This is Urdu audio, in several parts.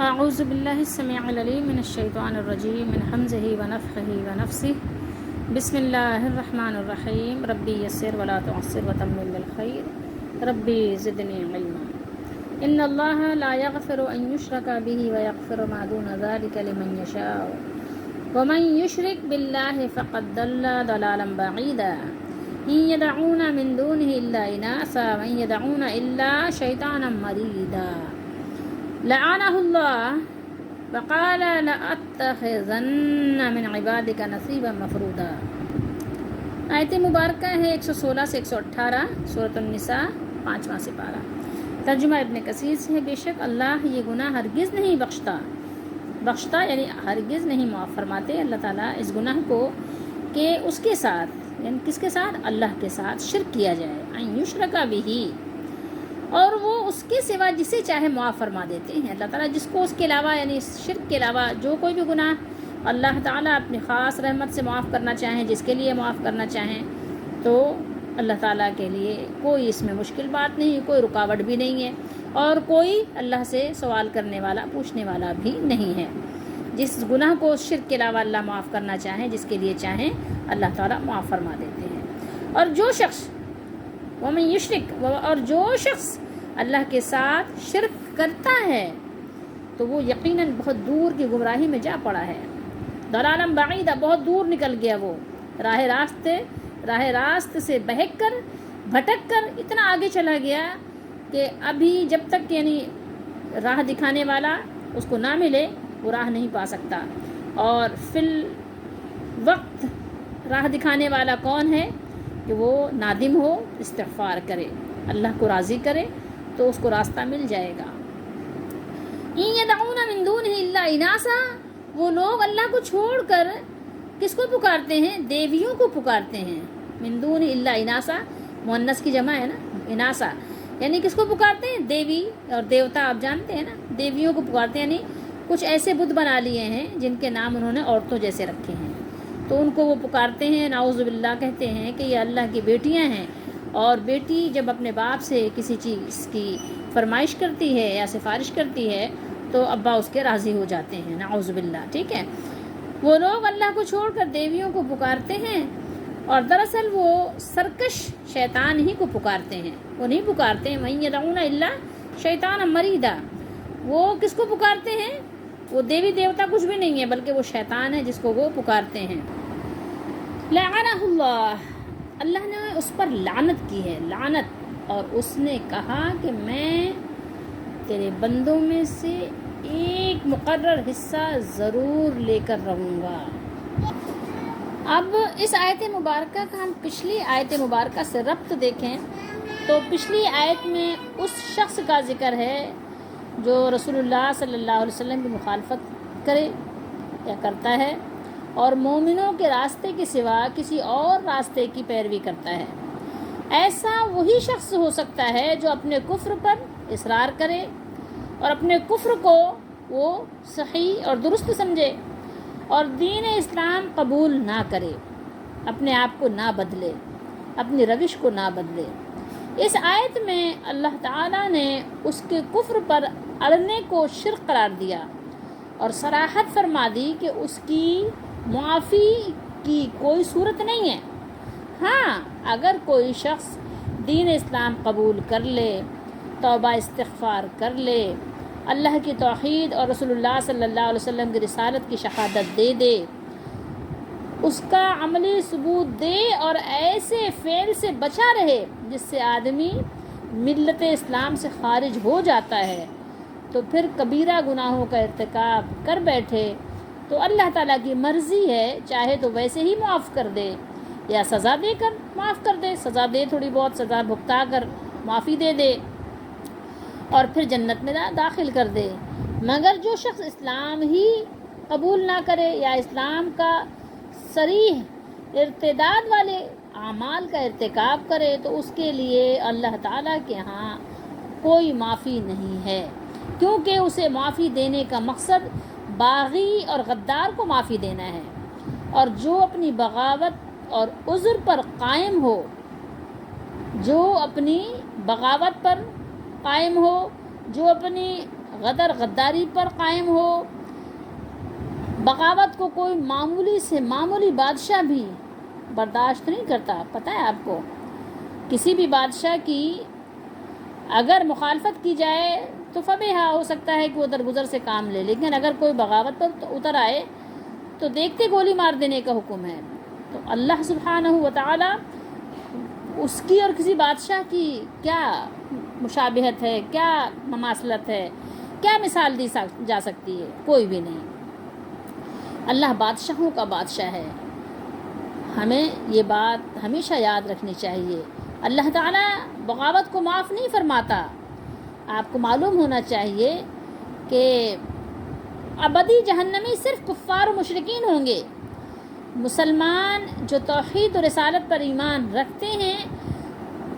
اعوذ باللہ السمیع العلیم من الشیطان الرجیم من حمزہ ونفخہ ونفثہ بسم اللہ الرحمن الرحیم ربی یسر ولا تعسر وتمم بالخیر ربی زدنی علما ان اللہ لا یغفر ان یشرک بہ ویغفر ما دون ذلک لمن یشاء ومن یشرک باللہ فقد ضل ضلالا بعیدا ان یدعون من دونہ الا اناثا وان یدعون الا شیطانا مریدا لعنہ اللہ وقال لأتخذن من عبادک نصیبا مفروضا۔ آیت مبارکہ ہے 116 سے 118 سورۃ النساء 5واں سپارہ۔ ترجمہ ابن کثیر سے ہے، بے شک اللہ یہ گناہ ہرگز نہیں بخشتا یعنی ہرگز نہیں معاف فرماتے اللہ تعالیٰ اس گناہ کو کہ اس کے ساتھ یعنی کس کے ساتھ، اللہ کے ساتھ شرک کیا جائے، ان یشرک بہ، اور وہ اس کے سوا جسے چاہے معاف فرما دیتے ہیں اللہ تعالیٰ، جس کو اس کے علاوہ یعنی شرک کے علاوہ جو کوئی بھی گناہ اللہ تعالیٰ اپنی خاص رحمت سے معاف کرنا چاہیں، جس کے لیے معاف کرنا چاہیں، تو اللہ تعالیٰ کے لیے کوئی اس میں مشکل بات نہیں، کوئی رکاوٹ بھی نہیں ہے، اور کوئی اللہ سے سوال کرنے والا پوچھنے والا بھی نہیں ہے۔ جس گناہ کو شرک کے علاوہ اللہ معاف کرنا چاہیں، جس کے لیے چاہیں، اللہ تعالیٰ معاف فرما دیتے ہیں۔ اور جو شخص ومن یشرک، اور جو شخص اللہ کے ساتھ شرک کرتا ہے تو وہ یقیناً بہت دور کی گمراہی میں جا پڑا ہے، ضلالا بعیدا، بہت دور نکل گیا، وہ راہ راست سے بہک کر بھٹک کر اتنا آگے چلا گیا کہ ابھی جب تک یعنی راہ دکھانے والا اس کو نہ ملے وہ راہ نہیں پا سکتا۔ اور فی الوقت راہ دکھانے والا کون ہے کہ وہ نادم ہو، استغفار کرے، اللہ کو راضی کرے تو اس کو راستہ مل جائے گا۔ ان یدعون من دونہ الا اناثا، وہ لوگ اللہ کو چھوڑ کر کس کو پکارتے ہیں؟ دیویوں کو پکارتے ہیں۔ من دون الا اناثا، مؤنث کی جمع ہے نا، اناثا یعنی کس کو پکارتے ہیں؟ دیوی اور دیوتا، آپ جانتے ہیں نا، دیویوں کو پکارتے ہیں، یعنی کچھ ایسے بت بنا لیے ہیں جن کے نام انہوں نے عورتوں جیسے رکھے ہیں، تو ان کو وہ پکارتے ہیں، نعوذ باللہ کہتے ہیں کہ یہ اللہ کی بیٹیاں ہیں، اور بیٹی جب اپنے باپ سے کسی چیز کی فرمائش کرتی ہے یا سفارش کرتی ہے تو ابا اس کے راضی ہو جاتے ہیں، نعوذ باللہ، ٹھیک ہے۔ وہ لوگ اللہ کو چھوڑ کر دیویوں کو پکارتے ہیں، اور دراصل وہ سرکش شیطان ہی کو پکارتے ہیں، وہ نہیں پکارتے ہیں وَإِن يَدْعُونَ إِلَّا شَيْطَانًا مَرِيدًا، وہ کس کو پکارتے ہیں؟ وہ دیوی دیوتا کچھ بھی نہیں ہے بلکہ وہ شیطان ہے جس کو وہ پکارتے ہیں۔ لعنہ اللہ، اللہ نے اس پر لعنت کی ہے، لعنت، اور اس نے کہا کہ میں تیرے بندوں میں سے ایک مقرر حصہ ضرور لے کر رہوں گا۔ اب اس آیت مبارکہ کا ہم پچھلی آیت مبارکہ سے ربط دیکھیں تو پچھلی آیت میں اس شخص کا ذکر ہے جو رسول اللہ صلی اللہ علیہ وسلم کی مخالفت کرے یا کرتا ہے، اور مومنوں کے راستے کے سوا کسی اور راستے کی پیروی کرتا ہے۔ ایسا وہی شخص ہو سکتا ہے جو اپنے کفر پر اصرار کرے اور اپنے کفر کو وہ صحیح اور درست سمجھے اور دین اسلام قبول نہ کرے، اپنے آپ کو نہ بدلے، اپنی روش کو نہ بدلے۔ اس آیت میں اللہ تعالیٰ نے اس کے کفر پر اڑنے کو شرک قرار دیا اور صراحت فرما دی کہ اس کی معافی کی کوئی صورت نہیں ہے۔ ہاں، اگر کوئی شخص دین اسلام قبول کر لے، توبہ استغفار کر لے، اللہ کی توحید اور رسول اللہ صلی اللہ علیہ وسلم کی رسالت کی شہادت دے دے، اس کا عملی ثبوت دے اور ایسے فعل سے بچا رہے جس سے آدمی ملت اسلام سے خارج ہو جاتا ہے، تو پھر کبیرہ گناہوں کا ارتکاب کر بیٹھے تو اللہ تعالیٰ کی مرضی ہے، چاہے تو ویسے ہی معاف کر دے یا سزا دے کر معاف کر دے، سزا دے، تھوڑی بہت سزا بھگتا کر معافی دے دے اور پھر جنت میں داخل کر دے۔ مگر جو شخص اسلام ہی قبول نہ کرے یا اسلام کا صریح ارتداد والے اعمال کا ارتکاب کرے تو اس کے لیے اللہ تعالیٰ کے ہاں کوئی معافی نہیں ہے، کیونکہ اسے معافی دینے کا مقصد باغی اور غدار کو معافی دینا ہے، اور جو اپنی بغاوت اور عذر پر قائم ہو، جو اپنی بغاوت پر قائم ہو، جو اپنی غدر غداری پر قائم ہو. بغاوت کو کوئی معمولی سے معمولی بادشاہ بھی برداشت نہیں کرتا. پتہ ہے آپ کو، کسی بھی بادشاہ کی اگر مخالفت کی جائے تو فبیہا، ہو سکتا ہے کہ وہ درگزر سے کام لے، لیکن اگر کوئی بغاوت پر اتر آئے تو دیکھتے گولی مار دینے کا حکم ہے. تو اللہ سبحانہ و تعالی اس کی اور کسی بادشاہ کی کیا مشابہت ہے، کیا مماثلت ہے، کیا مثال دی جا سکتی ہے؟ کوئی بھی نہیں. اللہ بادشاہوں کا بادشاہ ہے. ہمیں یہ بات ہمیشہ یاد رکھنی چاہیے. اللہ تعالیٰ بغاوت کو معاف نہیں فرماتا. آپ کو معلوم ہونا چاہیے کہ ابدی جہنمی صرف کفار و مشرکین ہوں گے. مسلمان جو توحید و رسالت پر ایمان رکھتے ہیں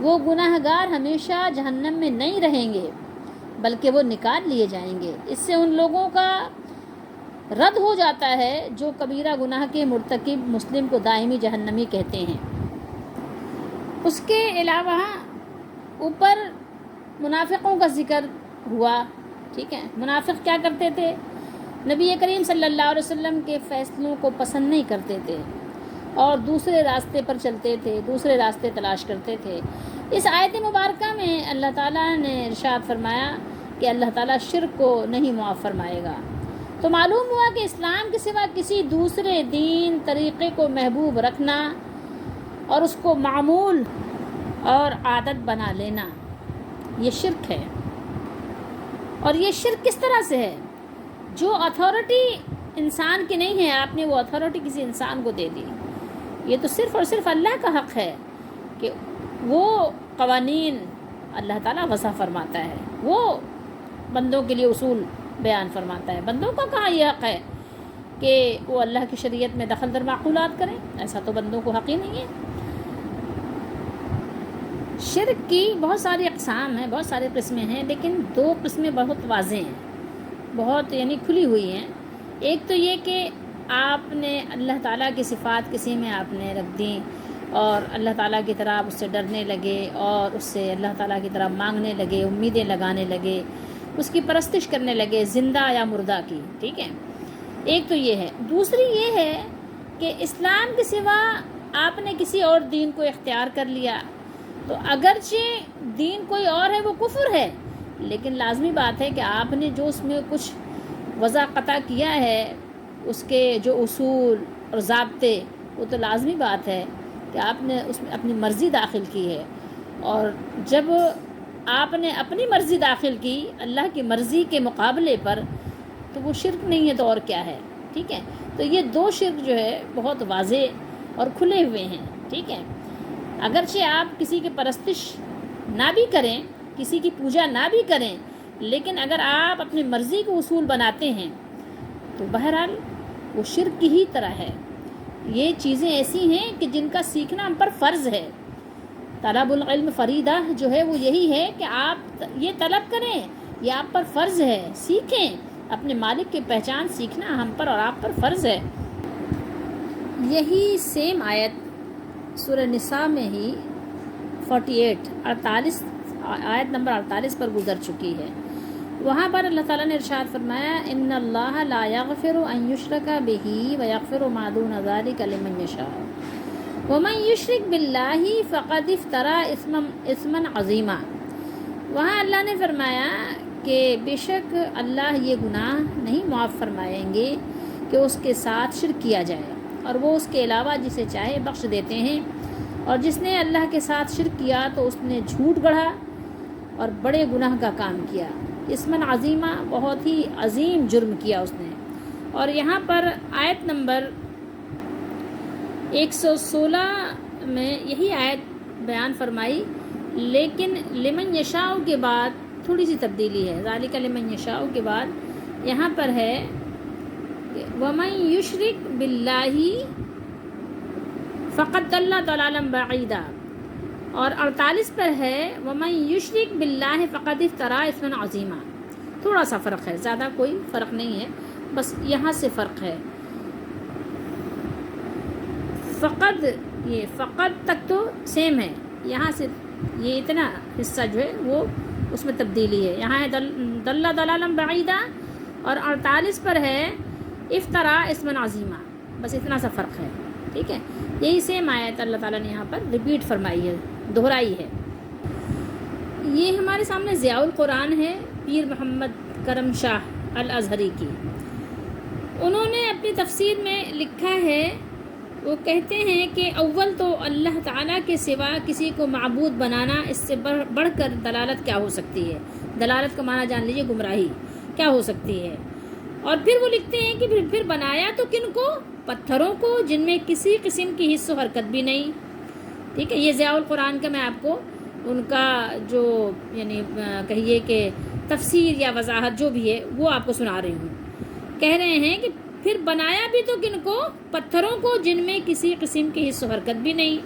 وہ گناہ گار ہمیشہ جہنم میں نہیں رہیں گے، بلکہ وہ نکال لیے جائیں گے. اس سے ان لوگوں کا رد ہو جاتا ہے جو کبیرہ گناہ کے مرتکب مسلم کو دائمی جہنمی کہتے ہیں. اس کے علاوہ اوپر منافقوں کا ذکر ہوا. ٹھیک ہے، منافق کیا کرتے تھے؟ نبی کریم صلی اللہ علیہ وسلم کے فیصلوں کو پسند نہیں کرتے تھے اور دوسرے راستے پر چلتے تھے، دوسرے راستے تلاش کرتے تھے. اس آیت مبارکہ میں اللہ تعالیٰ نے ارشاد فرمایا کہ اللہ تعالیٰ شرک کو نہیں معاف فرمائے گا. تو معلوم ہوا کہ اسلام کے سوا کسی دوسرے دین طریقے کو محبوب رکھنا اور اس کو معمول اور عادت بنا لینا یہ شرک ہے. اور یہ شرک کس طرح سے ہے؟ جو اتھارٹی انسان کی نہیں ہے، آپ نے وہ اتھارٹی کسی انسان کو دے دی. یہ تو صرف اور صرف اللہ کا حق ہے کہ وہ قوانین اللہ تعالیٰ وضع فرماتا ہے، وہ بندوں کے لیے اصول بیان فرماتا ہے. بندوں کا کہاں یہ حق ہے کہ وہ اللہ کی شریعت میں دخل در معقولات کریں؟ ایسا تو بندوں کو حق ہی نہیں ہے. شرک کی بہت ساری اقسام ہیں، بہت ساری قسمیں ہیں، لیکن دو قسمیں بہت واضح ہیں، بہت یعنی کھلی ہوئی ہیں. ایک تو یہ کہ آپ نے اللہ تعالیٰ کی صفات کسی میں آپ نے رکھ دیں اور اللہ تعالیٰ کی طرح اس سے ڈرنے لگے اور اس سے اللہ تعالیٰ کی طرح مانگنے لگے، امیدیں لگانے لگے، اس کی پرستش کرنے لگے، زندہ یا مردہ کی. ٹھیک ہے، ایک تو یہ ہے. دوسری یہ ہے کہ اسلام کے سوا آپ نے کسی اور دین کو اختیار کر لیا. تو اگرچہ دین کوئی اور ہے وہ کفر ہے، لیکن لازمی بات ہے کہ آپ نے جو اس میں کچھ وضع قطع کیا ہے، اس کے جو اصول اور ضابطے، وہ تو لازمی بات ہے کہ آپ نے اس میں اپنی مرضی داخل کی ہے. اور جب آپ نے اپنی مرضی داخل کی اللہ کی مرضی کے مقابلے پر تو وہ شرک نہیں ہے تو اور کیا ہے. ٹھیک ہے، تو یہ دو شرک جو ہے بہت واضح اور کھلے ہوئے ہیں. ٹھیک ہے، اگرچہ آپ کسی کی پرستش نہ بھی کریں، کسی کی پوجا نہ بھی کریں، لیکن اگر آپ اپنی مرضی کو اصول بناتے ہیں تو بہرحال وہ شرک کی ہی طرح ہے. یہ چیزیں ایسی ہیں کہ جن کا سیکھنا ہم پر فرض ہے. طلب العلم فریضہ جو ہے وہ یہی ہے کہ آپ یہ طلب کریں، یہ آپ پر فرض ہے، سیکھیں. اپنے مالک کی پہچان سیکھنا ہم پر اور آپ پر فرض ہے. یہی سیم آیت سورہ نساء میں ہی 48 آیت نمبر 48 پر گزر چکی ہے. وہاں پر اللہ تعالیٰ نے ارشاد فرمایا ان اللہ لا یغفر ان یشرک بہ ویغفر ما دون ذلک لمن یشاء ومن یشرک باللہ فقد افتری اثما عظیما. وہاں اللہ نے فرمایا کہ بے شک اللہ یہ گناہ نہیں معاف فرمائیں گے کہ اس کے ساتھ شرک کیا جائے، اور وہ اس کے علاوہ جسے چاہے بخش دیتے ہیں. اور جس نے اللہ کے ساتھ شرک کیا تو اس نے جھوٹ گڑھا اور بڑے گناہ کا کام کیا. اسمن عظیمہ، بہت ہی عظیم جرم کیا اس نے. اور یہاں پر آیت نمبر 116 میں یہی آیت بیان فرمائی، لیکن لمن یشاء کے بعد تھوڑی سی تبدیلی ہے. ذالک لمن یشاء کے بعد یہاں پر ہے ومن یشرک باللہ فقد ضل ضلالا بعیدا، اور 48 پر ہے ومن یشرک باللہ فقد افتری اثما عظیما. تھوڑا سا فرق ہے، زیادہ کوئی فرق نہیں ہے، بس یہاں سے فرق ہے. فقد، یہ فقد تک تو سیم ہے، یہاں سے یہ اتنا حصہ جو ہے وہ اس میں تبدیلی ہے. یہاں ہے دل ضلالا بعیدا اور 48 پر ہے افترا اسما عظیما. بس اتنا سا فرق ہے. ٹھیک ہے, یہی سیم آیت اللہ تعالیٰ نے یہاں پر ریپیٹ فرمائی ہے, دہرائی ہے. یہ ہمارے سامنے ضیاء القرآن ہے پیر محمد کرم شاہ الازہری کی. انہوں نے اپنی تفسیر میں لکھا ہے, وہ کہتے ہیں کہ اول تو اللہ تعالیٰ کے سوا کسی کو معبود بنانا اس سے بڑھ کر دلالت کیا ہو سکتی ہے. دلالت کا معنی جان لیجیے گمراہی کیا ہو سکتی ہے. اور پھر وہ لکھتے ہیں کہ پھر بنایا تو کن کو, پتھروں کو جن میں کسی قسم کی حص و حرکت بھی نہیں. ٹھیک ہے, یہ ضیاء القرآن کا میں آپ کو ان کا جو یعنی کہیے کہ تفسیر یا وضاحت جو بھی ہے وہ آپ کو سنا رہی ہوں. کہہ رہے ہیں کہ پھر بنایا بھی تو کن کو, پتھروں کو جن میں کسی قسم کی حص و حرکت بھی نہیں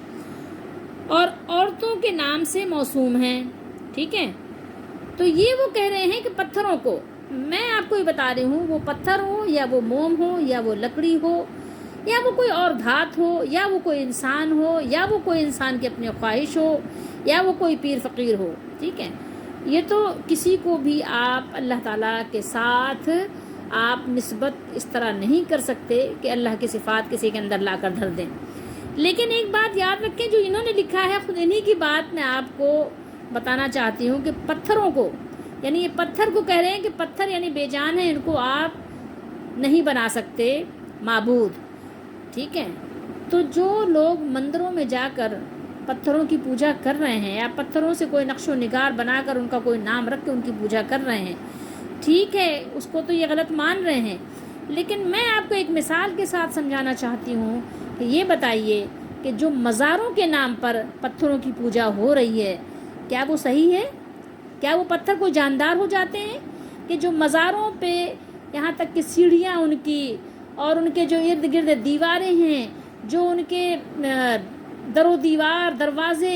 اور عورتوں کے نام سے موسوم ہیں. ٹھیک ہے, تو یہ وہ کہہ رہے ہیں کہ پتھروں کو, میں آپ کو یہ بتا رہی ہوں, وہ پتھر ہو یا وہ موم ہو یا وہ لکڑی ہو یا وہ کوئی اور دھات ہو یا وہ کوئی انسان ہو یا وہ کوئی انسان کی اپنی خواہش ہو یا وہ کوئی پیر فقیر ہو. ٹھیک ہے, یہ تو کسی کو بھی آپ اللہ تعالیٰ کے ساتھ آپ نسبت اس طرح نہیں کر سکتے کہ اللہ کی صفات کسی کے اندر لا کر دھر دیں. لیکن ایک بات یاد رکھیں, جو انہوں نے لکھا ہے خود انہی کی بات میں آپ کو بتانا چاہتی ہوں کہ پتھروں کو, یعنی یہ پتھر کو کہہ رہے ہیں کہ پتھر یعنی بے جان ہے, ان کو آپ نہیں بنا سکتے معبود. ٹھیک ہے, تو جو لوگ مندروں میں جا کر پتھروں کی پوجا کر رہے ہیں یا پتھروں سے کوئی نقش و نگار بنا کر ان کا کوئی نام رکھ کے ان کی پوجا کر رہے ہیں, ٹھیک ہے, اس کو تو یہ غلط مان رہے ہیں. لیکن میں آپ کو ایک مثال کے ساتھ سمجھانا چاہتی ہوں کہ یہ بتائیے کہ جو مزاروں کے نام پر پتھروں کی پوجا ہو رہی ہے, کیا وہ صحیح ہے؟ کیا وہ پتھر کو جاندار ہو جاتے ہیں؟ کہ جو مزاروں پہ یہاں تک کہ سیڑھیاں ان کی اور ان کے جو ارد گرد دیواریں ہیں, جو ان کے در و دیوار, دروازے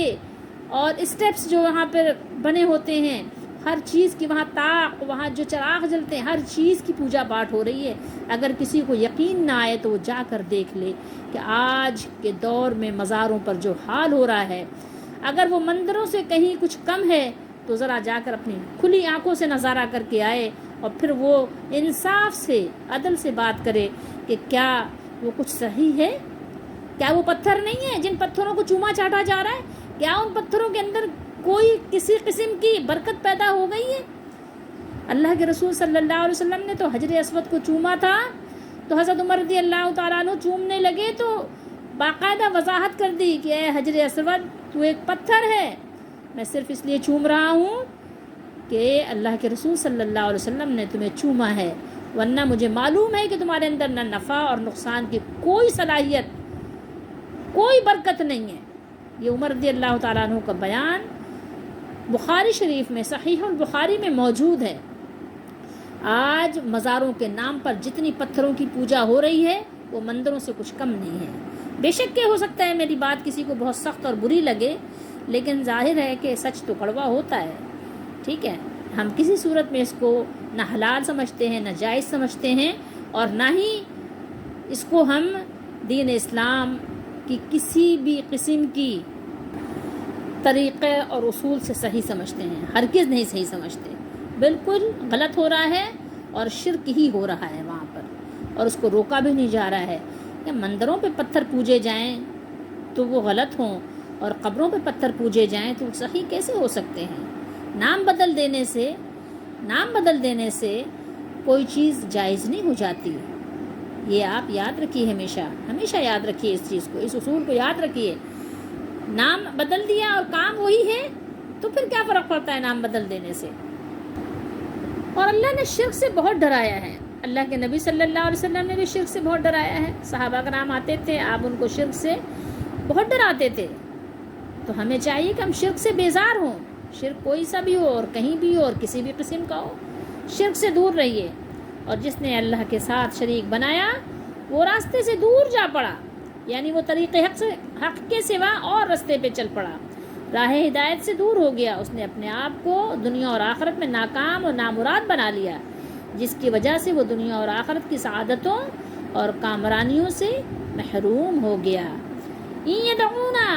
اور اسٹیپس جو وہاں پر بنے ہوتے ہیں, ہر چیز کی وہاں طاق, وہاں جو چراغ جلتے ہیں, ہر چیز کی پوجا پاٹ ہو رہی ہے. اگر کسی کو یقین نہ آئے تو وہ جا کر دیکھ لے کہ آج کے دور میں مزاروں پر جو حال ہو رہا ہے, اگر وہ مندروں سے کہیں کچھ کم ہے تو ذرا جا کر اپنی کھلی آنکھوں سے نظارہ کر کے آئے اور پھر وہ انصاف سے, عدل سے بات کرے کہ کیا وہ کچھ صحیح ہے, کیا وہ پتھر نہیں ہے جن پتھروں کو چوما چاٹا جا رہا ہے, کیا ان پتھروں کے اندر کوئی کسی قسم کی برکت پیدا ہو گئی ہے. اللہ کے رسول صلی اللہ علیہ وسلم نے تو حجر اسود کو چوما تھا, تو حضرت عمر رضی اللہ تعالیٰ عنہ چومنے لگے تو باقاعدہ وضاحت کر دی کہ اے حجر اسود, تو ایک پتھر ہے, میں صرف اس لیے چوم رہا ہوں کہ اللہ کے رسول صلی اللہ علیہ وسلم نے تمہیں چوما ہے, ورنہ مجھے معلوم ہے کہ تمہارے اندر نہ نفع اور نقصان کی کوئی صلاحیت, کوئی برکت نہیں ہے. یہ عمر رضی اللہ تعالیٰ عنہ کا بیان بخاری شریف میں, صحیح البخاری میں موجود ہے. آج مزاروں کے نام پر جتنی پتھروں کی پوجا ہو رہی ہے وہ مندروں سے کچھ کم نہیں ہے. بے شک کہ ہو سکتا ہے میری بات کسی کو بہت سخت اور بری لگے, لیکن ظاہر ہے کہ سچ تو کڑوا ہوتا ہے. ٹھیک ہے, ہم کسی صورت میں اس کو نہ حلال سمجھتے ہیں, نہ جائز سمجھتے ہیں, اور نہ ہی اس کو ہم دین اسلام کی کسی بھی قسم کی طریقے اور اصول سے صحیح سمجھتے ہیں. ہرگز نہیں صحیح سمجھتے, بالکل غلط ہو رہا ہے اور شرک ہی ہو رہا ہے وہاں پر, اور اس کو روکا بھی نہیں جا رہا ہے. کہ مندروں پہ پتھر پوجے جائیں تو وہ غلط ہوں اور قبروں پہ پتھر پوجے جائیں تو صحیح کیسے ہو سکتے ہیں؟ نام بدل دینے سے کوئی چیز جائز نہیں ہو جاتی. یہ آپ یاد رکھیے, ہمیشہ یاد رکھیے اس چیز کو, اس اصول کو یاد رکھیے. نام بدل دیا اور کام وہی ہے تو پھر کیا فرق پڑتا ہے نام بدل دینے سے. اور اللہ نے شرک سے بہت ڈرایا ہے, اللہ کے نبی صلی اللہ علیہ وسلم نے بھی شرک سے بہت ڈرایا ہے. صحابہ کرام آتے تھے, آپ ان کو شرک سے بہت ڈراتے تھے. تو ہمیں چاہیے کہ ہم شرک سے بیزار ہوں, شرک کوئی سا بھی ہو اور کہیں بھی ہو اور کسی بھی قسم کا ہو, شرک سے دور رہیے. اور جس نے اللہ کے ساتھ شریک بنایا وہ راستے سے دور جا پڑا, یعنی وہ طریق حق کے سوا اور راستے پہ چل پڑا, راہ ہدایت سے دور ہو گیا. اس نے اپنے آپ کو دنیا اور آخرت میں ناکام اور نامراد بنا لیا, جس کی وجہ سے وہ دنیا اور آخرت کی سعادتوں اور کامرانیوں سے محروم ہو گیا. ان یدعونا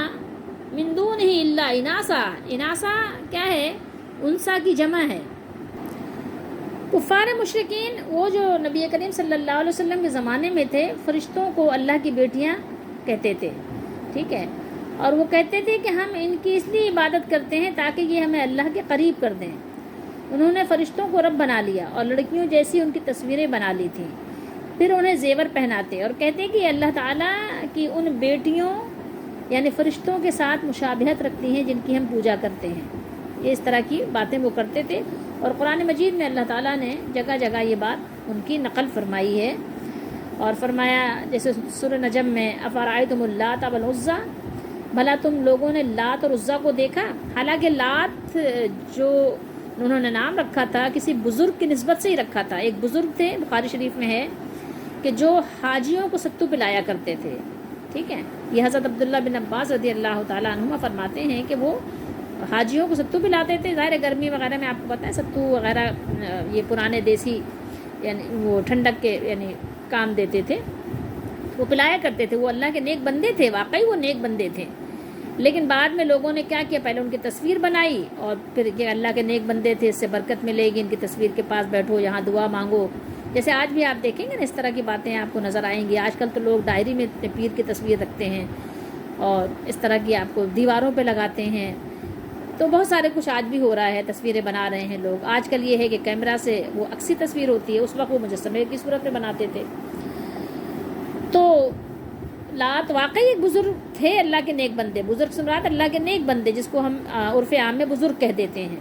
من دونہ الا اناسا, اناسا کیا ہے انسا کی جمع ہے۔ کفار مشرکین وہ جو نبی کریم صلی اللہ علیہ وسلم کے زمانے میں تھے، فرشتوں کو اللہ کی بیٹیاں کہتے تھے، ٹھیک ہے، اور وہ کہتے تھے کہ ہم ان کی اس لیے عبادت کرتے ہیں تاکہ یہ ہمیں اللہ کے قریب کر دیں۔ انہوں نے فرشتوں کو رب بنا لیا اور لڑکیوں جیسی ان کی تصویریں بنا لی تھیں، پھر انہیں زیور پہناتے اور کہتے کہ اللہ تعالیٰ کی ان بیٹیوں یعنی فرشتوں کے ساتھ مشابہت رکھتی ہیں جن کی ہم پوجا کرتے ہیں۔ یہ اس طرح کی باتیں وہ کرتے تھے، اور قرآن مجید میں اللہ تعالیٰ نے جگہ جگہ یہ بات ان کی نقل فرمائی ہے، اور فرمایا جیسے سورہ نجم میں افرأیتم اللات والعزیٰ، بھلا تم لوگوں نے لات اور عزیٰ کو دیکھا؟ حالانکہ لات جو انہوں نے نام رکھا تھا کسی بزرگ کی نسبت سے ہی رکھا تھا۔ ایک بزرگ تھے، بخاری شریف میں ہے کہ جو حاجیوں کو ستو پلایا کرتے تھے، ٹھیک ہے۔ یہ حضرت عبداللہ بن عباس رضی اللہ تعالیٰ عنہما فرماتے ہیں کہ وہ حاجیوں کو ستو پلاتے تھے۔ ظاہر گرمی وغیرہ میں آپ کو پتہ ہے ستو وغیرہ یہ پرانے دیسی یعنی وہ ٹھنڈک کے یعنی کام دیتے تھے، وہ پلایا کرتے تھے۔ وہ اللہ کے نیک بندے تھے، واقعی وہ نیک بندے تھے، لیکن بعد میں لوگوں نے کیا کیا، پہلے ان کی تصویر بنائی اور پھر کہ اللہ کے نیک بندے تھے، اس سے برکت ملے گی، ان کی تصویر کے پاس بیٹھو، یہاں دعا مانگو۔ جیسے آج بھی آپ دیکھیں گے نا اس طرح کی باتیں آپ کو نظر آئیں گی۔ آج کل تو لوگ ڈائری میں پیر کی تصویر رکھتے ہیں اور اس طرح کی آپ کو دیواروں پہ لگاتے ہیں، تو بہت سارے کچھ آج بھی ہو رہا ہے، تصویریں بنا رہے ہیں لوگ۔ آج کل یہ ہے کہ کیمرہ سے وہ عکسی تصویر ہوتی ہے، اس وقت وہ مجسمے کی صورت میں بناتے تھے۔ تو لات واقعی ایک بزرگ تھے، اللہ کے نیک بندے، بزرگ سمرات اللہ کے نیک بندے جس کو ہم عرف عام میں بزرگ کہہ دیتے ہیں،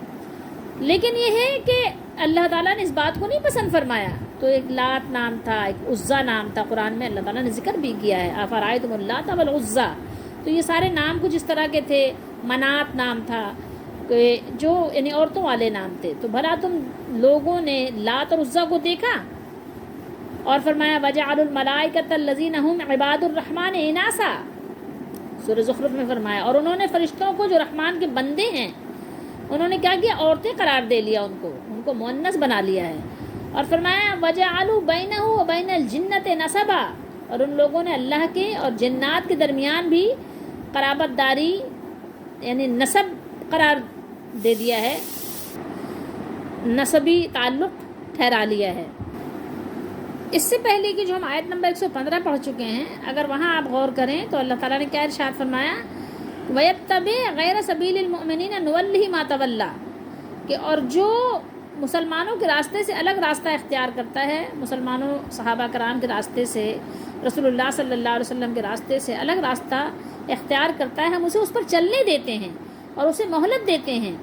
لیکن یہ ہے کہ اللہ تعالیٰ نے اس بات کو نہیں پسند فرمایا۔ تو ایک لات نام تھا، ایک عزیٰ نام تھا، قرآن میں اللہ تعالیٰ نے ذکر بھی کیا ہے افرأیتم اللات والعزیٰ۔ تو یہ سارے نام کچھ اس طرح کے تھے۔ منات نام تھا جو یعنی عورتوں والے نام تھے۔ تو بھلا تم لوگوں نے لات اور عزیٰ کو دیکھا؟ اور فرمایا وجعلوا الملائکۃ الذین ھم عباد الرحمن اناثا، سورہ زخرف میں فرمایا، اور انہوں نے فرشتوں کو جو رحمان کے بندے ہیں انہوں نے کیا کیا، عورتیں قرار دے لیا، ان کو مؤنث بنا لیا ہے۔ اور فرمایا وجعلوا بینہ وبین الجنۃ نسبا، اور ان لوگوں نے اللہ کے اور جنات کے درمیان بھی قرابت داری یعنی نسب قرار دے دیا ہے، نسبی تعلق ٹھہرا لیا ہے۔ اس سے پہلے کی جو ہم آیت نمبر 115 پڑھ چکے ہیں، اگر وہاں آپ غور کریں تو اللہ تعالیٰ نے کیا ارشاد فرمایا، وَيَتَّبِعْ غَيْرَ سَبِيلِ الْمُؤْمِنِينَ نُوَلِّهِ مَا تَوَلَّى، کہ اور جو مسلمانوں کے راستے سے الگ راستہ اختیار کرتا ہے، مسلمانوں صحابہ کرام کے راستے سے، رسول اللہ صلی اللہ علیہ وسلم کے راستے سے الگ راستہ اختیار کرتا ہے، ہم اسے اس پر چلنے دیتے ہیں اور اسے مہلت دیتے ہیں،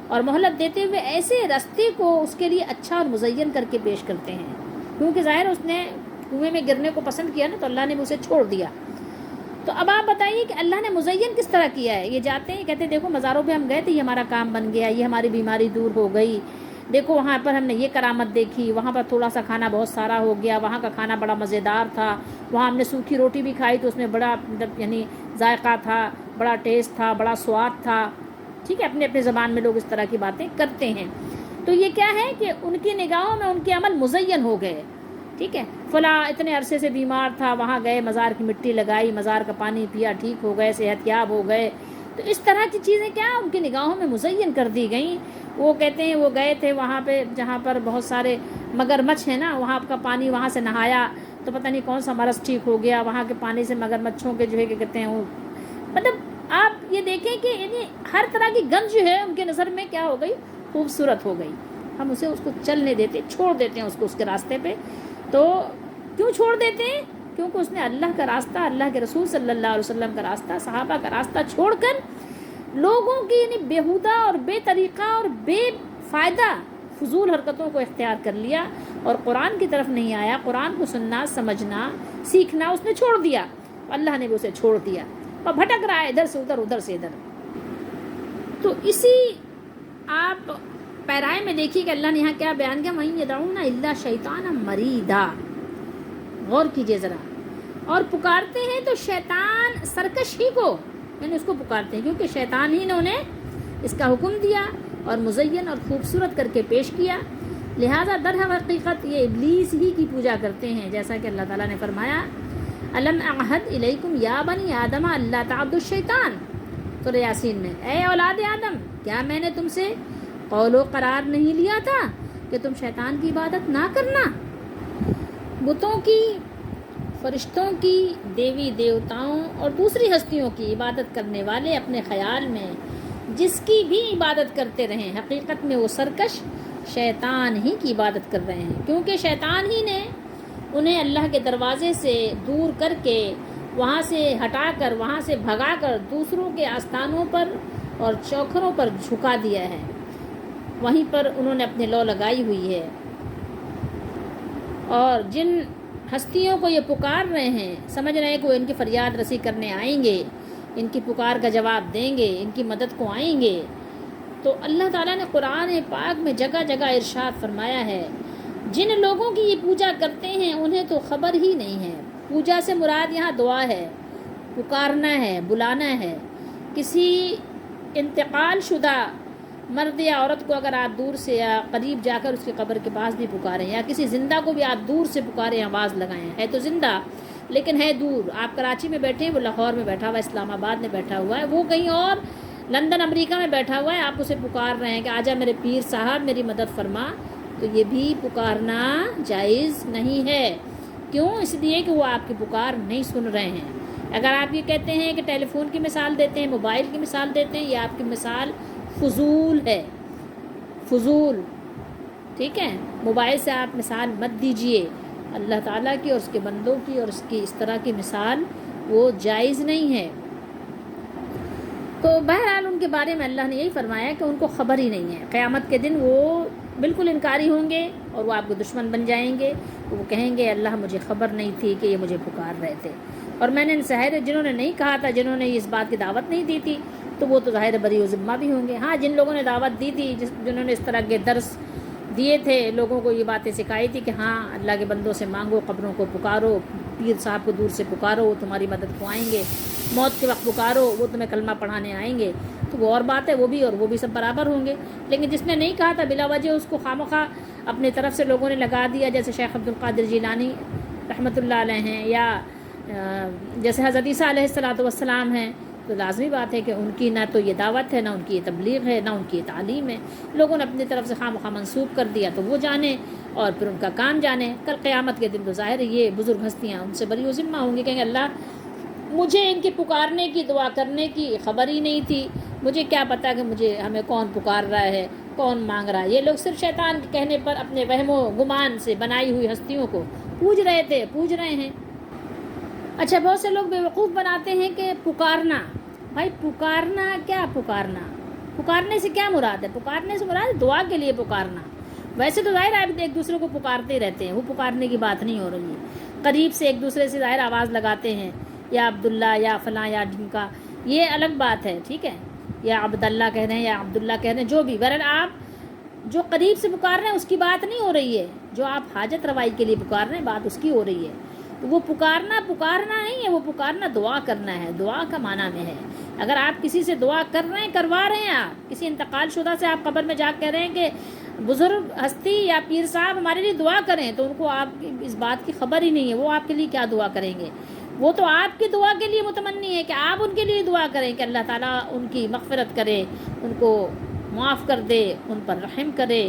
اور مہلت دیتے ہوئے ایسے راستے کو اس کے لیے اچھا اور مزین کر کے پیش کرتے ہیں، کیونکہ ظاہر اس نے کنویں میں گرنے کو پسند کیا نا، تو اللہ نے اسے چھوڑ دیا۔ تو اب آپ بتائیے کہ اللہ نے مزین کس طرح کیا ہے؟ یہ جاتے ہیں کہتے ہیں دیکھو مزاروں پہ ہم گئے تھے، یہ ہمارا کام بن گیا، یہ ہماری بیماری دور ہو گئی، دیکھو وہاں پر ہم نے یہ کرامت دیکھی، وہاں پر تھوڑا سا کھانا بہت سارا ہو گیا، وہاں کا کھانا بڑا مزیدار تھا، وہاں ہم نے سوکھی روٹی بھی کھائی تو اس میں بڑا یعنی ذائقہ تھا، بڑا ٹیسٹ تھا، بڑا سواد تھا، ٹھیک ہے۔ اپنے اپنے زبان میں لوگ اس طرح کی باتیں کرتے ہیں۔ تو یہ کیا ہے کہ ان کی نگاہوں میں ان کے عمل مزین ہو گئے، ٹھیک ہے۔ فلاں اتنے عرصے سے بیمار تھا، وہاں گئے، مزار کی مٹی لگائی، مزار کا پانی پیا، ٹھیک ہو گئے، صحت یاب ہو گئے۔ تو اس طرح کی چیزیں کیا ان کی نگاہوں میں مزین کر دی گئیں۔ وہ کہتے ہیں وہ گئے تھے وہاں پہ جہاں پر بہت سارے مگرمچھ ہیں نا، وہاں کا پانی وہاں سے نہایا تو پتہ نہیں کون سا مرض ٹھیک ہو گیا، وہاں کے پانی سے مگرمچھوں کے جو ہے کہ کہتے ہیں وہ، مطلب آپ یہ دیکھیں کہ یعنی ہر طرح کی گند جو ہے ان کے نظر میں کیا ہو گئی، خوبصورت ہو گئی۔ ہم اسے اس کو چلنے دیتے، چھوڑ دیتے ہیں اس کو اس کے راستے پہ۔ تو کیوں چھوڑ دیتے ہیں؟ کیونکہ اس نے اللہ کا راستہ، اللہ کے رسول صلی اللہ علیہ وسلم کا راستہ، صحابہ کا راستہ چھوڑ کر لوگوں کی یعنی بیہودہ اور بے طریقہ اور بے فائدہ فضول حرکتوں کو اختیار کر لیا، اور قرآن کی طرف نہیں آیا۔ قرآن کو سننا، سمجھنا، سیکھنا اس نے چھوڑ دیا، اللہ نے بھی اسے چھوڑ دیا اور بھٹک رہا ہے ادھر سے ادھر، ادھر سے ادھر۔ تو اسی آپ پیرائے میں دیکھیے کہ اللہ نے یہاں کیا بیان کیا، وَإِن يَدْعُونَ إِلَّا شَيْطَانًا مَرِيدًا، غور کیجئے ذرا، اور پکارتے ہیں تو شیطان سرکش ہی کو، یعنی اس کو پکارتے ہیں کیونکہ شیطان ہی نے انہیں اس کا حکم دیا اور مزین اور خوبصورت کر کے پیش کیا، لہذا در حقیقت یہ ابلیس ہی کی پوجا کرتے ہیں، جیسا کہ اللہ تعالیٰ نے فرمایا الم اعہد الیکم یا بنی آدم اللہ تعبدوا الشیطان، سورہ یاسین میں، اے اولاد آدم کیا میں نے تم سے قول و قرار نہیں لیا تھا کہ تم شیطان کی عبادت نہ کرنا؟ بتوں کی، فرشتوں کی، دیوی دیوتاؤں اور دوسری ہستیوں کی عبادت کرنے والے اپنے خیال میں جس کی بھی عبادت کرتے رہیں، حقیقت میں وہ سرکش شیطان ہی کی عبادت کر رہے ہیں، کیونکہ شیطان ہی نے انہیں اللہ کے دروازے سے دور کر کے، وہاں سے ہٹا کر، وہاں سے بھگا کر دوسروں کے آستانوں پر اور چوکھروں پر جھکا دیا ہے، وہیں پر انہوں نے اپنی لو لگائی ہوئی ہے۔ اور جن ہستیوں کو یہ پکار رہے ہیں، سمجھ رہے ہیں کہ وہ ان کی فریاد رسی کرنے آئیں گے، ان کی پکار کا جواب دیں گے، ان کی مدد کو آئیں گے، تو اللہ تعالیٰ نے قرآن پاک میں جگہ جگہ ارشاد فرمایا ہے، جن لوگوں کی یہ پوجا کرتے ہیں انہیں تو خبر ہی نہیں ہے۔ پوجا سے مراد یہاں دعا ہے، پکارنا ہے، بلانا ہے۔ کسی انتقال شدہ مرد یا عورت کو اگر آپ دور سے یا قریب جا کر اس کی قبر کے پاس بھی پکاریں، یا کسی زندہ کو بھی آپ دور سے پکاریں، آواز لگائیں، ہے تو زندہ لیکن ہے دور، آپ کراچی میں بیٹھے ہیں، وہ لاہور میں بیٹھا ہوا ہے، اسلام آباد میں بیٹھا ہوا ہے، وہ کہیں اور لندن امریکہ میں بیٹھا ہوا ہے، آپ اسے پکار رہے ہیں کہ آجا میرے پیر صاحب میری مدد فرما، تو یہ بھی پکارنا جائز نہیں ہے۔ کیوں؟ اس لیے کہ وہ آپ کی پکار نہیں سن رہے ہیں۔ اگر آپ یہ کہتے ہیں کہ ٹیلی فون کی مثال دیتے ہیں، موبائل کی مثال دیتے ہیں، یہ آپ کی مثال فضول ہے، فضول، ٹھیک ہے؟ موبائل سے آپ مثال مت دیجئے، اللہ تعالیٰ کی اور اس کے بندوں کی اور اس طرح کی مثال وہ جائز نہیں ہے۔ تو بہرحال ان کے بارے میں اللہ نے یہی فرمایا کہ ان کو خبر ہی نہیں ہے، قیامت کے دن وہ بالکل انکاری ہوں گے اور وہ آپ کو دشمن بن جائیں گے، وہ کہیں گے اللہ مجھے خبر نہیں تھی کہ یہ مجھے پکار رہے تھے، اور میں نے ان ظاہر جنہوں نے نہیں کہا تھا، جنہوں نے اس بات کی دعوت نہیں دی تھی، تو وہ تو ظاہر بری و ذمہ بھی ہوں گے۔ ہاں، جن لوگوں نے دعوت دی تھی، جنہوں نے اس طرح کے درس دیے تھے، لوگوں کو یہ باتیں سکھائی تھی کہ ہاں اللہ کے بندوں سے مانگو، قبروں کو پکارو، پیر صاحب کو دور سے پکارو، وہ تمہاری مدد کو آئیں گے، موت کے وقت پکارو، وہ تمہیں کلمہ پڑھانے آئیں گے، تو وہ اور بات ہے، وہ بھی سب برابر ہوں گے۔ لیکن جس نے نہیں کہا تھا بلا وجہ اس کو خواہ اپنی طرف سے لوگوں نے لگا دیا، جیسے شیخ عبد القادر جیلانی رحمۃ اللہ علیہ ہیں، یا جیسے حضرت عیسیٰ علیہ السلام ہیں، تو لازمی بات ہے کہ ان کی نہ تو یہ دعوت ہے، نہ ان کی یہ تبلیغ ہے، نہ ان کی یہ تعلیم ہے، لوگوں نے اپنی طرف سے خواہ منسوب کر دیا، تو وہ جانے اور پھر ان کا کام جانے۔ کل قیامت کے دن تو ظاہر ہے یہ بزرگ ہستیاں ان سے بری و ذمہ ہوں گی، کہیں گے اللہ مجھے ان کی پکارنے کی، دعا کرنے کی خبر ہی نہیں تھی، مجھے کیا پتا کہ ہمیں کون پکار رہا ہے، کون مانگ رہا ہے۔ یہ لوگ صرف شیطان کے کہنے پر اپنے وہم و گمان سے بنائی ہوئی ہستیوں کو پوج رہے ہیں۔ اچھا، بہت سے لوگ بیوقوف بناتے ہیں کہ پکارنا، بھائی پکارنا کیا؟ پکارنے سے کیا مراد ہے؟ پکارنے سے مراد ہے دعا کے لیے پکارنا۔ ویسے تو ظاہر آپ ایک دوسرے کو پکارتے ہی رہتے ہیں، وہ پکارنے کی بات نہیں ہو رہی ہے، قریب سے ایک دوسرے سے ظاہر آواز لگاتے ہیں، یا عبداللہ یا فلاں یا جن کا، یہ الگ بات ہے، ٹھیک ہے، یا عبداللہ کہہ رہے ہیں یا عبداللہ کہہ رہے ہیں، جو بھی، بہرحال آپ جو قریب سے پکار رہے ہیں اس کی بات نہیں ہو رہی ہے، جو آپ حاجت روائی کے لیے پکار رہے ہیں بات اس کی ہو رہی ہے۔ تو وہ پکارنا نہیں ہے، وہ پکارنا دعا کرنا ہے، دعا کا معنی میں ہے۔ اگر آپ کسی سے دعا کروا رہے ہیں، آپ کسی انتقال شدہ سے آپ قبر میں جا کہہ رہے ہیں کہ بزرگ ہستی یا پیر صاحب ہمارے لیے دعا کریں، تو ان کو آپ اس بات کی خبر ہی نہیں ہے، وہ آپ کے لیے کیا دعا کریں گے؟ وہ تو آپ کی دعا کے لیے متمنی ہے کہ آپ ان کے لیے دعا کریں کہ اللہ تعالیٰ ان کی مغفرت کرے، ان کو معاف کر دے، ان پر رحم کرے،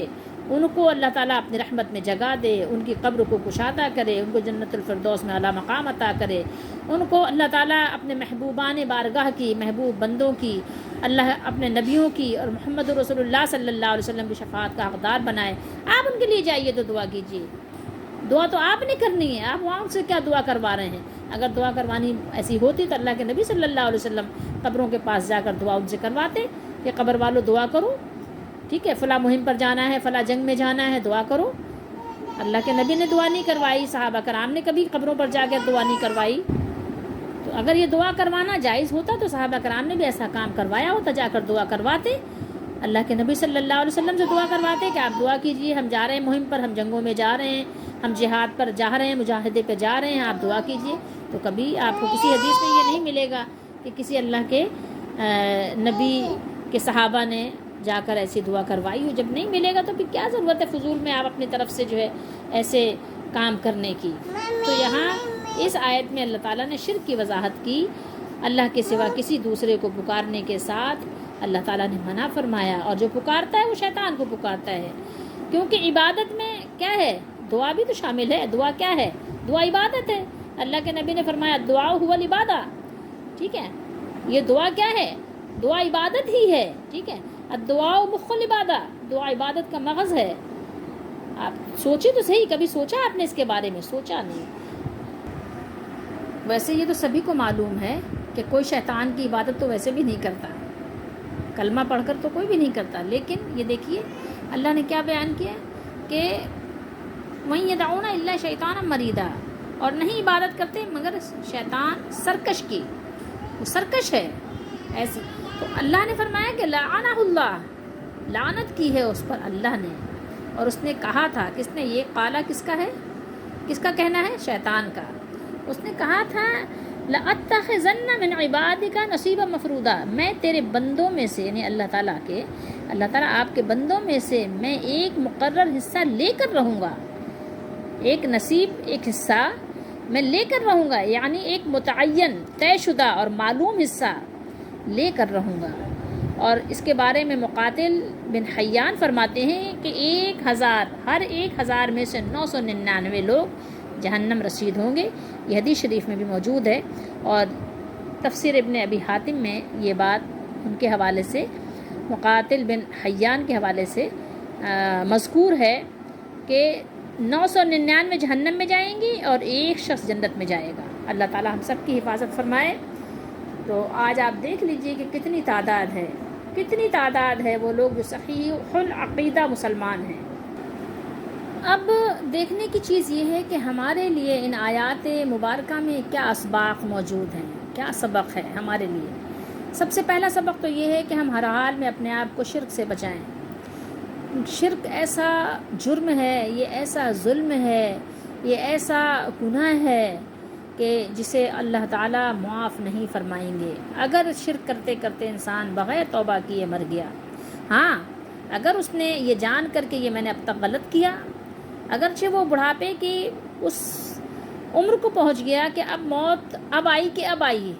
ان کو اللہ تعالیٰ اپنی رحمت میں جگہ دے، ان کی قبر کو کشادہ کرے، ان کو جنت الفردوس میں اعلیٰ مقام عطا کرے، ان کو اللہ تعالیٰ اپنے محبوبان بارگاہ کی، محبوب بندوں کی، اللہ اپنے نبیوں کی اور محمد رسول اللہ صلی اللہ علیہ وسلم کی شفاعت کا حقدار بنائے۔ آپ ان کے لیے جائیے تو دعا کیجیے، دعا تو آپ نے کرنی ہے، آپ وہاں سے کیا دعا کروا رہے ہیں؟ اگر دعا کروانی ایسی ہوتی تو اللہ کے نبی صلی اللہ علیہ وسلم قبروں کے پاس جا کر دعا ان سے کرواتے کہ قبر والوں دعا کرو، ٹھیک ہے، فلاں مہم پر جانا ہے، فلاں جنگ میں جانا ہے، دعا کرو۔ اللہ کے نبی نے دعا نہیں کروائی، صحابہ کرام نے کبھی قبروں پر جا کر دعا نہیں کروائی، تو اگر یہ دعا کروانا جائز ہوتا تو صحابہ کرام نے بھی ایسا کام کروایا ہوتا، جا کر دعا کرواتے، اللہ کے نبی صلی اللہ علیہ وسلم سے دعا کرواتے کہ آپ دعا کیجئے، ہم جا رہے ہیں مہم پر، ہم جنگوں میں جا رہے ہیں، ہم جہاد پر جا رہے ہیں، مجاہدے پہ جا رہے ہیں، آپ دعا کیجئے۔ تو کبھی آپ کو کسی حدیث میں یہ نہیں ملے گا کہ کسی اللہ کے نبی کے صحابہ نے جا کر ایسی دعا کروائی ہو۔ جب نہیں ملے گا تو پھر کیا ضرورت ہے فضول میں آپ اپنی طرف سے جو ہے ایسے کام کرنے کی۔ تو یہاں اس آیت میں اللہ تعالیٰ نے شرک کی وضاحت کی، اللہ کے سوا کسی دوسرے کو پکارنے کے ساتھ اللہ تعالیٰ نے منع فرمایا، اور جو پکارتا ہے وہ شیطان کو پکارتا ہے، کیونکہ عبادت میں کیا ہے، دعا بھی تو شامل ہے۔ دعا کیا ہے؟ دعا عبادت ہے۔ اللہ کے نبی نے فرمایا دعا ہوا العبادہ، ٹھیک ہے، یہ دعا کیا ہے؟ دعا عبادت ہی ہے، ٹھیک ہے، الدعاء مخ العبادہ، دعا عبادت کا مغز ہے۔ آپ سوچیں تو صحیح، کبھی سوچا آپ نے اس کے بارے میں؟ سوچا نہیں۔ ویسے یہ تو سبھی کو معلوم ہے کہ کوئی شیطان کی عبادت تو ویسے بھی نہیں کرتا، کلمہ پڑھ کر تو کوئی بھی نہیں کرتا، لیکن یہ دیکھیے اللہ نے کیا بیان کیا کہ وَإِن يَدْعُونَ إِلَّا شَيْطَانًا مَرِيدًا، اور نہیں عبادت کرتے مگر شیطان سرکش کی، وہ سرکش ہے ایسی۔ تو اللہ نے فرمایا کہ لعنہ اللہ، لعنت کی ہے اس پر اللہ نے، اور اس نے کہا تھا، کس نے یہ قالا کس کا ہے، کس کا کہنا ہے؟ شیطان کا۔ اس نے کہا تھا لَأَتَّخِذَنَّ مِنْ عِبَادِكَ نَصِيبًا مَفْرُوضًا، میں تیرے بندوں میں سے، یعنی اللہ تعالیٰ کے، اللہ تعالیٰ آپ کے بندوں میں سے میں ایک مقرر حصہ لے کر رہوں گا، ایک نصیب، ایک حصہ میں لے کر رہوں گا، یعنی ایک متعین، طے شدہ اور معلوم حصہ لے کر رہوں گا۔ اور اس کے بارے میں مقاتل بن حیان فرماتے ہیں کہ 1000، ہر 1000 میں سے 999 لوگ جہنم رسید ہوں گے۔ یہ حدیث شریف میں بھی موجود ہے، اور تفسیر ابن ابی حاتم میں یہ بات ان کے حوالے سے، مقاتل بن حیان کے حوالے سے مذکور ہے کہ 999 جہنم میں جائیں گی اور ایک شخص جنت میں جائے گا۔ اللہ تعالی ہم سب کی حفاظت فرمائے۔ تو آج آپ دیکھ لیجئے کہ کتنی تعداد ہے، کتنی تعداد ہے وہ لوگ جو صحیح العقیدہ مسلمان ہیں۔ اب دیکھنے کی چیز یہ ہے کہ ہمارے لیے ان آیات مبارکہ میں کیا اسباق موجود ہیں، کیا سبق ہے ہمارے لیے۔ سب سے پہلا سبق تو یہ ہے کہ ہم ہر حال میں اپنے آپ کو شرک سے بچائیں۔ شرک ایسا جرم ہے، یہ ایسا ظلم ہے، یہ ایسا گناہ ہے کہ جسے اللہ تعالیٰ معاف نہیں فرمائیں گے اگر شرک کرتے کرتے انسان بغیر توبہ کیے مر گیا۔ ہاں، اگر اس نے یہ جان کر کے یہ میں نے اب تک غلط کیا، اگرچہ وہ بڑھاپے کی اس عمر کو پہنچ گیا کہ اب موت اب آئی کہ اب آئی،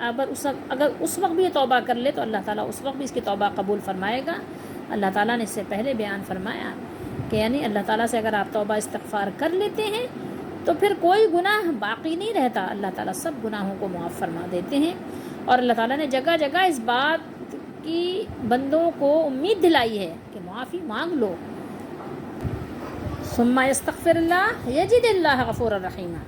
اگر اس وقت بھی یہ توبہ کر لے تو اللہ تعالیٰ اس وقت بھی اس کی توبہ قبول فرمائے گا۔ اللہ تعالیٰ نے اس سے پہلے بیان فرمایا کہ یعنی اللہ تعالیٰ سے اگر آپ توبہ استغفار کر لیتے ہیں تو پھر کوئی گناہ باقی نہیں رہتا، اللہ تعالیٰ سب گناہوں کو معاف فرما دیتے ہیں۔ اور اللہ تعالیٰ نے جگہ جگہ اس بات کی بندوں کو امید دلائی ہے کہ معافی مانگ لو، ثم یستغفر اللہ یجد اللہ غفورا رحیما۔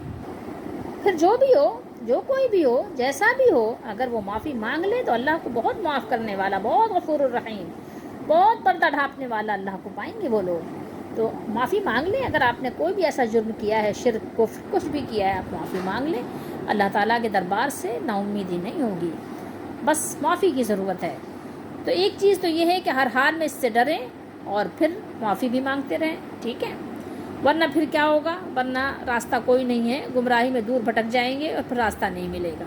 پھر جو بھی ہو، جو کوئی بھی ہو، جیسا بھی ہو، اگر وہ معافی مانگ لے تو اللہ کو بہت معاف کرنے والا، بہت غفور الرحیم، بہت پردہ ڈھانپنے والا اللہ کو پائیں گے وہ لوگ۔ تو معافی مانگ لیں، اگر آپ نے کوئی بھی ایسا جرم کیا ہے، شرک کفر کچھ بھی کیا ہے، آپ معافی مانگ لیں، اللہ تعالیٰ کے دربار سے نا امیدی نہیں ہوگی، بس معافی کی ضرورت ہے۔ تو ایک چیز تو یہ ہے کہ ہر حال میں اس سے ڈریں اور پھر معافی بھی مانگتے رہیں، ٹھیک ہے، ورنہ پھر کیا ہوگا، ورنہ راستہ کوئی نہیں ہے، گمراہی میں دور بھٹک جائیں گے اور پھر راستہ نہیں ملے گا۔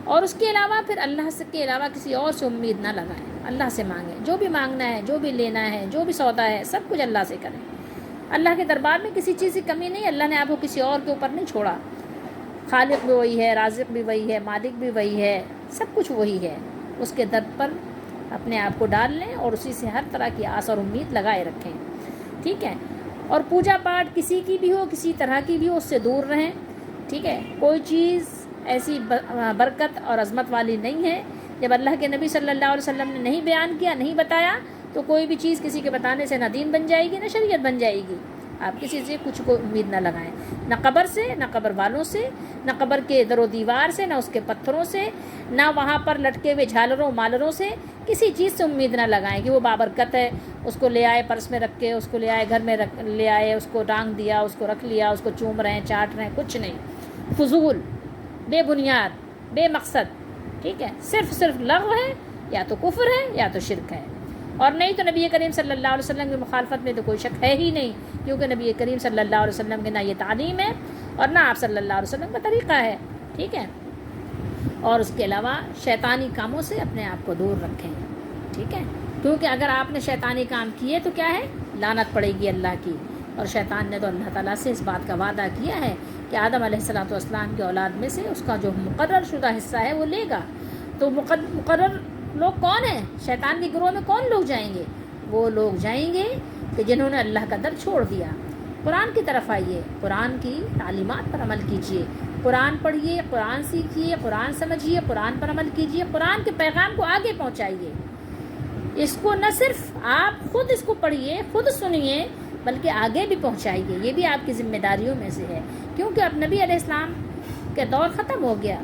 اور اس کے علاوہ پھر اللہ سے کے علاوہ کسی اور سے امید نہ لگائیں، اللہ سے مانگیں، جو بھی مانگنا ہے، جو بھی لینا ہے، جو بھی سودا ہے، سب کچھ اللہ سے کریں۔ اللہ کے دربار میں کسی چیز کی کمی نہیں، اللہ نے آپ کو کسی اور کے اوپر نہیں چھوڑا، خالق بھی وہی ہے، رازق بھی وہی ہے، مالک بھی وہی ہے، سب کچھ وہی ہے۔ اس کے در پر اپنے آپ کو ڈال لیں اور اسی سے ہر طرح کی آس اور امید لگائے رکھیں، ٹھیک ہے۔ اور پوجا پاٹ کسی کی بھی ہو، کسی طرح کی بھی ہو، اس سے دور رہیں، ٹھیک ہے۔ کوئی چیز ایسی برکت اور عظمت والی نہیں ہے، جب اللہ کے نبی صلی اللہ علیہ وسلم نے نہیں بیان کیا، نہیں بتایا، تو کوئی بھی چیز کسی کے بتانے سے نہ دین بن جائے گی، نہ شریعت بن جائے گی۔ آپ کسی سے کچھ کو امید نہ لگائیں، نہ قبر سے، نہ قبر والوں سے، نہ قبر کے در و دیوار سے، نہ اس کے پتھروں سے، نہ وہاں پر لٹکے ہوئے جھالروں مالروں سے، کسی چیز سے امید نہ لگائیں کہ وہ بابرکت ہے، اس کو لے آئے پرس میں رکھ کے، اس کو لے آئے گھر میں لے آئے، اس کو ٹانگ دیا، اس کو رکھ لیا، اس کو چوم رہے ہیں، چاٹ رہے ہیں، کچھ نہیں، فضول، بے بنیاد، بے مقصد، ٹھیک ہے، صرف لغو ہے، یا تو کفر ہے یا تو شرک ہے۔ اور نہیں تو نبی کریم صلی اللہ علیہ وسلم کی مخالفت میں تو کوئی شک ہے ہی نہیں، کیونکہ نبی کریم صلی اللہ علیہ وسلم کی نہ یہ تعلیم ہے اور نہ آپ صلی اللہ علیہ وسلم کا طریقہ ہے، ٹھیک ہے۔ اور اس کے علاوہ شیطانی کاموں سے اپنے آپ کو دور رکھیں، ٹھیک ہے، کیونکہ اگر آپ نے شیطانی کام کیے تو کیا ہے، لعنت پڑے گی اللہ کی۔ اور شیطان نے تو اللہ تعالیٰ سے اس بات کا وعدہ کیا ہے کہ آدم علیہ السلام کی اولاد میں سے اس کا جو مقرر شدہ حصہ ہے وہ لے گا۔ تو مقرر لوگ کون ہیں؟ شیطان کے گروہ میں کون لوگ جائیں گے؟ وہ لوگ جائیں گے کہ جنہوں نے اللہ کا در چھوڑ دیا۔ قرآن کی طرف آئیے، قرآن کی تعلیمات پر عمل کیجیے، قرآن پڑھیے، قرآن سیکھیے، قرآن سمجھیے، قرآن پر عمل کیجیے، قرآن کے پیغام کو آگے پہنچائیے۔ اس کو نہ صرف آپ خود اس کو پڑھیے، خود سنیے، بلکہ آگے بھی پہنچائیے۔ یہ بھی آپ کی ذمہ داریوں میں سے ہے، کیونکہ اب نبی علیہ السلام کا دور ختم ہو گیا،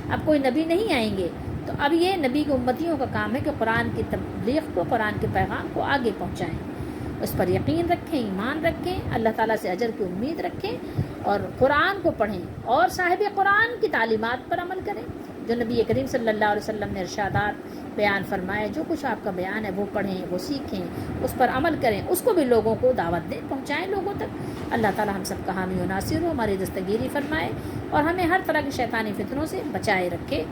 اب کوئی نبی نہیں آئیں گے، تو اب یہ نبی کی امتیوں کا کام ہے کہ قرآن کی تبلیغ کو، قرآن کے پیغام کو آگے پہنچائیں، اس پر یقین رکھیں، ایمان رکھیں، اللہ تعالیٰ سے اجر کی امید رکھیں، اور قرآن کو پڑھیں اور صاحب قرآن کی تعلیمات پر عمل کریں۔ جو نبی کریم صلی اللہ علیہ وسلم نے ارشادات بیان فرمائے، جو کچھ آپ کا بیان ہے وہ پڑھیں، وہ سیکھیں، اس پر عمل کریں، اس کو بھی لوگوں کو دعوت دیں، پہنچائیں لوگوں تک۔ اللہ تعالیٰ ہم سب کا حامی و ناصر ہو، ہماری دستگیری فرمائے اور ہمیں ہر طرح کے شیطانی فتنوں سے بچائے رکھے۔